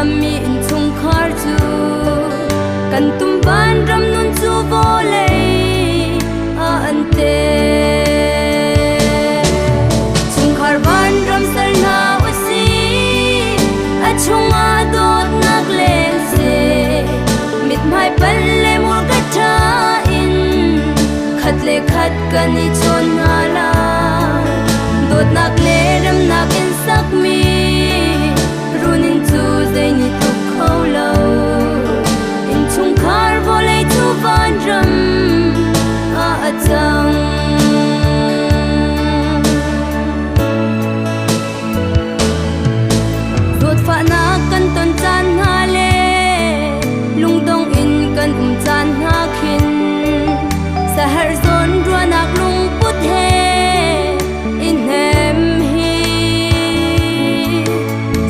mi in chung khar chu kan tum ban ram nun chu vo le a an te chung khar ban ram sar na usi a chung a dot nak leng se mit mai pal le mur ka tha in khat le khat kan ni chon na la dot nak le ram nak in sak mi runin chu dei ni tu khâu lâu in chung khar vo le chu van ram a chang dot fa na kan ton chan ha le lung dong in kan chan ha khin sahar zon ro nak lung put he in hem hi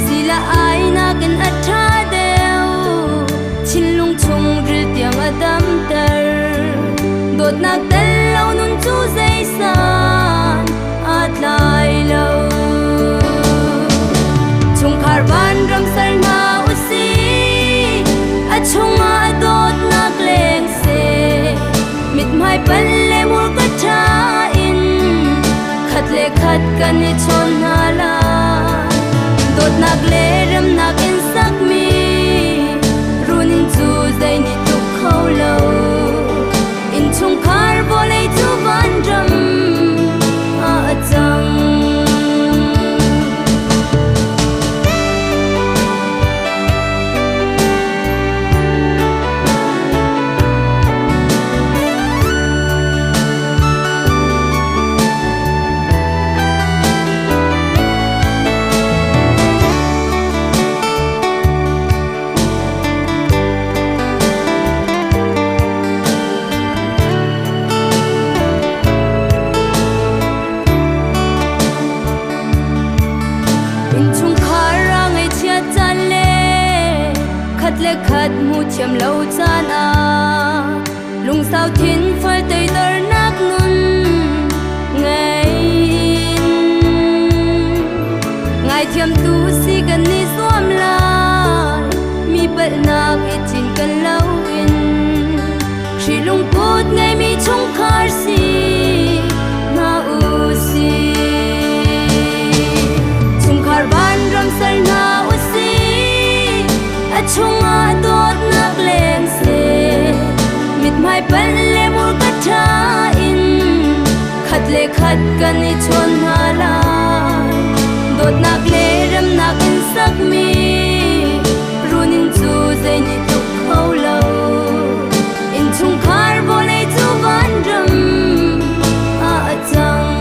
sila ai na kan atha deu chin lung chung ril tiang adam ter dot nak tel lo nun chu zai san at lai lo chung khar ban ram sar na usi a chung a dot nak leng se mit mai pal le mur ka tha in khat le khat kan ni chon na la dot nak le ram nak in sak mi runin chu zai ni tu khâu lo in chung khar vo le chu van ram a chang le khat mu thiam lo chan a lung sao thin phal tei dor nak nun ngai ngai thiam tu si kan ni som la mi bal nak e chin kan lo in khi lung put ngai mi chung khar si na u si chung khar ban ram sar na u si a chung a dot nak leng se mit mai pal le mur ka tha in khat le khat kan ni chon na la dot nak le ram nak in sak mi runin chu zai ni tu khâu lo in chung khar vo le chu van ram a chang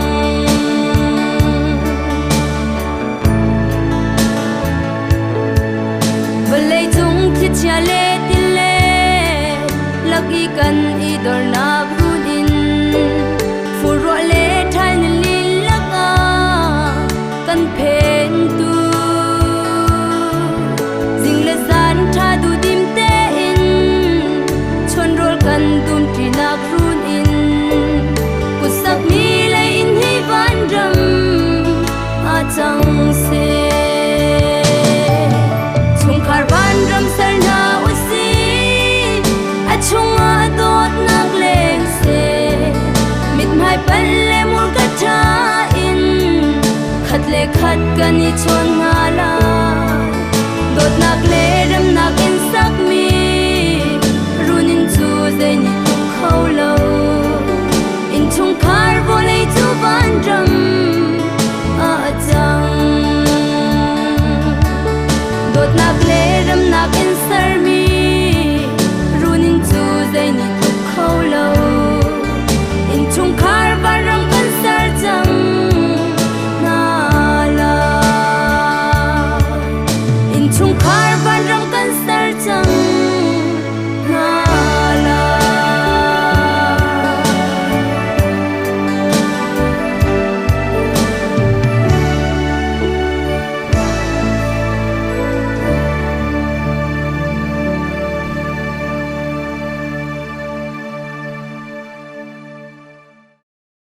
vale chung thi chia le tin le lak i kan i dor nak runin fu ro le thai ni lin lak a kan phen tu jing le zan tha du dim te in chon rol kan dum ti nak run in kusak mi le in hi van ram a chang se chung khar ban ram sar na usi a chung a dot nak leng se mit mai pal le mur ka tha in khat le khat kan ni chon na la dot nak le ram nak in sak mi runin chu zai ni tu khâu lo in chung khar vo le chu van ram a chang dot nak